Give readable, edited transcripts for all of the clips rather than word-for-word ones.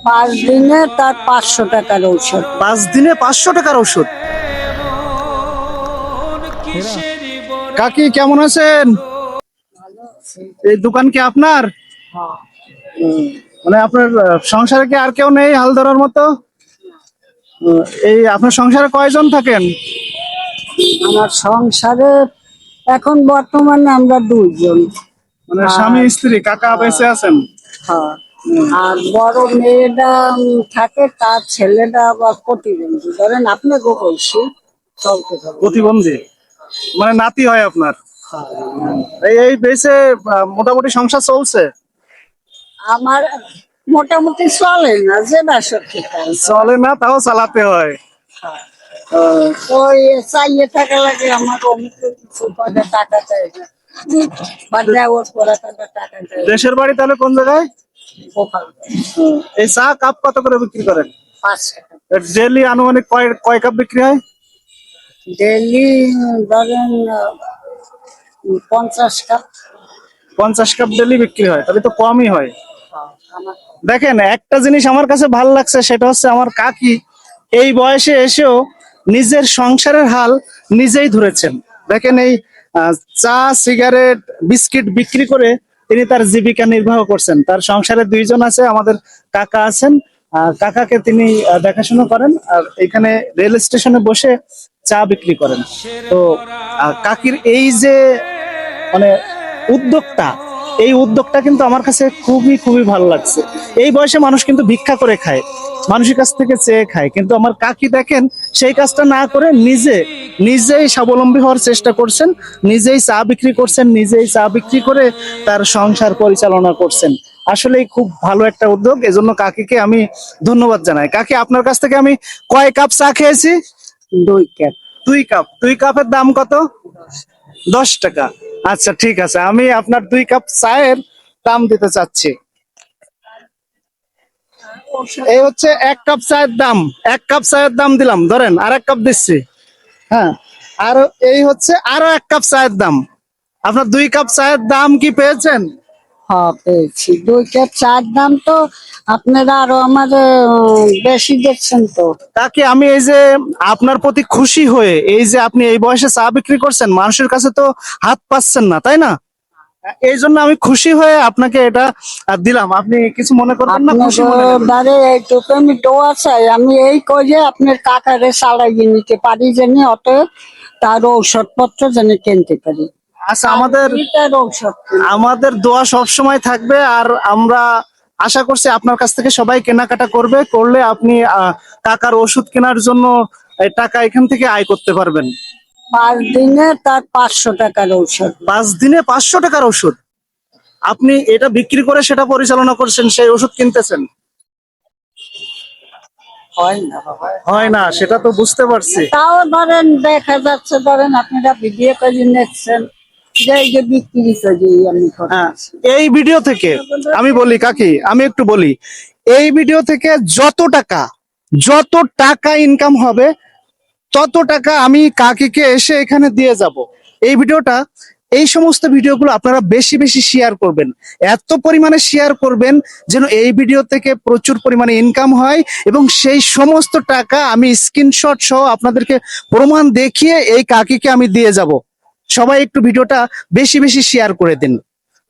5 দিনে তার 500 টাকার ঔষধ। 5 দিনে 500 টাকার ওষুধ। কাকি কেমন আছেন? এই দোকান কি আপনার? মানে আপনার সংসারে কি আর কেউ নেই হাল ধরার মতো? এই আপনার সংসারে কয়জন থাকেন? আমার সংসারে এখন বর্তমানে আমরা 2 জন। মানে স্বামী স্ত্রী, কাকা বেঁচে আছেন? হ্যাঁ। আর বড় মেয়েটা থাকে, তার ছেলেটা আবার প্রতিবন্ধী, ধরেন আপনি গো বলছি চলতে পারবে। প্রতিবন্ধী, মানে নাতি হয় আপনার? এই এই বেঁচে মোটামুটি সংসার চলছে? আমার মোটামুটি চলে না, যে বাসর ঠিক আছে। চলে না, তাও চালাতে হয়। ওই চাইয়ে টাকা লাগে আমার, অমুক কিছু পদে টাকা চাই না, বা দেওয়ার পরে টাকা চাই। দেশের বাড়ি তাহলে কোন জায়গায়? এই চা কাপ কত করে বিক্রি করেন? 5 টাকা ডেলি আনুমানিক কয় কয় কাপ বিক্রি হয়? ডেলি ধরেন 50 কাপ। 50 কাপ ডেলি বিক্রি হয়, তাহলে তো কমই হয়। আমার দেখেন, একটা জিনিস আমার কাছে ভালো লাগছে, সেটা হচ্ছে আমার কাকি এই বয়সে এসেও নিজের সংসারের হাল নিজেই ধরেছেন। দেখেন, এই চা, সিগারেট, বিস্কিট বিক্রি করে তিনি তার জীবিকা নির্বাহ করছেন। তার সংসারে 2 জন আছে, আমাদের কাকা আছেন। কাকাকে তিনি দেখাশোনা করেন, আর এখানে রেল স্টেশনে বসে চা বিক্রি করেন। তো কাকির এই যে মানে উদ্যোগটা, এই উদ্যোগটা কিন্তু আমার কাছে খুবই খুবই ভালো লাগছে। এই বয়সে মানুষ কিন্তু ভিক্ষা করে খায়, মানুষের কাছ থেকে চেয়ে খায়, কিন্তু আমার কাকি দেখেন সেই কাজটা না করে নিজেই স্বাবলম্বী হওয়ার চেষ্টা করছেন, নিজেই চা বিক্রি করছেন, নিজেই চা বিক্রি করে তার সংসার পরিচালনা করছেন। আসলেই খুব ভালো একটা উদ্যোগ, এজন্য কাকিকে আমি ধন্যবাদ জানাই। কাকি, আপনার কাছ থেকে আমি কয় কাপ চা খেয়েছি? 2 কাপ। 2 কাপ। 2 কাপের দাম কত? 10 টাকা। আচ্ছা, ঠিক আছে, আমি আপনার 2 কাপ চায়ের দাম দিতে চাচ্ছি। এই হচ্ছে 1 কাপ চায়ের দাম। 1 কাপ চায়ের দাম দিলাম, ধরেন আর 1 কাপ দিচ্ছি। হ্যাঁ, আর এই হচ্ছে আরো 1 কাপ চায়ের দাম। আপনার 2 কাপ চায়ের দাম কি পেয়েছেন? হ্যাঁ, পেয়েছি। 2 কাপ চার দাম তো আপনারা আরো আমার বেশি দেখছেন তো। তাকে আমি এই যে আপনার প্রতি খুশি হয়ে, এই যে আপনি এই বয়সে চা বিক্রি করছেন, মানুষের কাছে তো হাত পাচ্ছেন না, তাই না? এই জন্য আমি খুশি হয়ে আপনাকে এটা দিলাম। আপনি কিছু মনে করবেন না, খুশি মনে নেবেন। আপনার এইটুকু আমি দোয়া চাই, আমি এই কইলে আপনার কাকারে চালাইয়ে নিতে পারি, জানি অতএব তার ঔষধপত্র যেন কিনতে পারি। আচ্ছা, আমাদের তার ঔষধ আমাদের দোয়া সব সময় থাকবে, আর আমরা আশা করছি আপনার কাছ থেকে সবাই কেনাকাটা করলে আপনি কাকার ওষুধ কেনার জন্য এই টাকা এখান থেকে আয় করতে পারবেন। 5 দিনে তার 500 টাকার ঔষধ। 5 দিনে 500 টাকার ওষুধ আপনি এটা বিক্রি করে সেটা পরিচালনা করছেন, সেই ওষুধ কিনতেছেন? হয় না বাবা, হয় না, সেটা তো বুঝতে পারছি। তাও ধরেন দেখা যাচ্ছে, ধরেন আপনারা ভিডিও করে নিচ্ছেন যে এই যে বিক্রি করি আমি হ্যাঁ, করতেছি। এই ভিডিও থেকে আমি বলি কাকি, আমি একটু বলি, এই ভিডিও থেকে যত টাকা ইনকাম হবে তত টাকা আমি কাকিকে এসে এখানে দিয়ে যাব। এই ভিডিওটা, এই সমস্ত ভিডিওগুলো আপনারা বেশি বেশি শেয়ার করবেন, এত পরিমাণে শেয়ার করবেন যেন এই ভিডিও থেকে প্রচুর পরিমাণে ইনকাম হয়, এবং সেই সমস্ত টাকা আমি স্ক্রিনশট সহ আপনাদেরকে প্রমাণ দেখিয়ে এই কাকিকে আমি দিয়ে যাব। সবাই একটু ভিডিওটা বেশি বেশি শেয়ার করে দিন।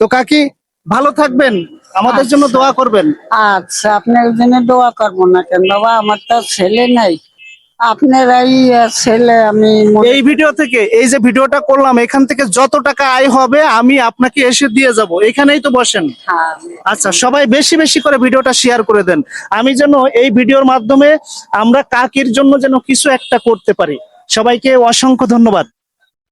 তো কাকি, ভালো থাকবেন, আমাদের জন্য দোয়া করবেন। আচ্ছা, আপনার জন্য দোয়া করবো না কেন বাবা, আমার তো ছেলে নাই, আপনার এই ছেলে আমি এই ভিডিও থেকে, এই যে ভিডিওটা করলাম, এখান থেকে যত টাকা আয় হবে আমি আপনাকে এসে দিয়ে যাব। এখানেই তো বসেন। হ্যাঁ। আচ্ছা, সবাই বেশি বেশি করে ভিডিওটা শেয়ার করে দেন, আমি যেন এই ভিডিওর মাধ্যমে আমরা কাকির জন্য যেন কিছু একটা করতে পারি। সবাইকে অসংখ্য ধন্যবাদ।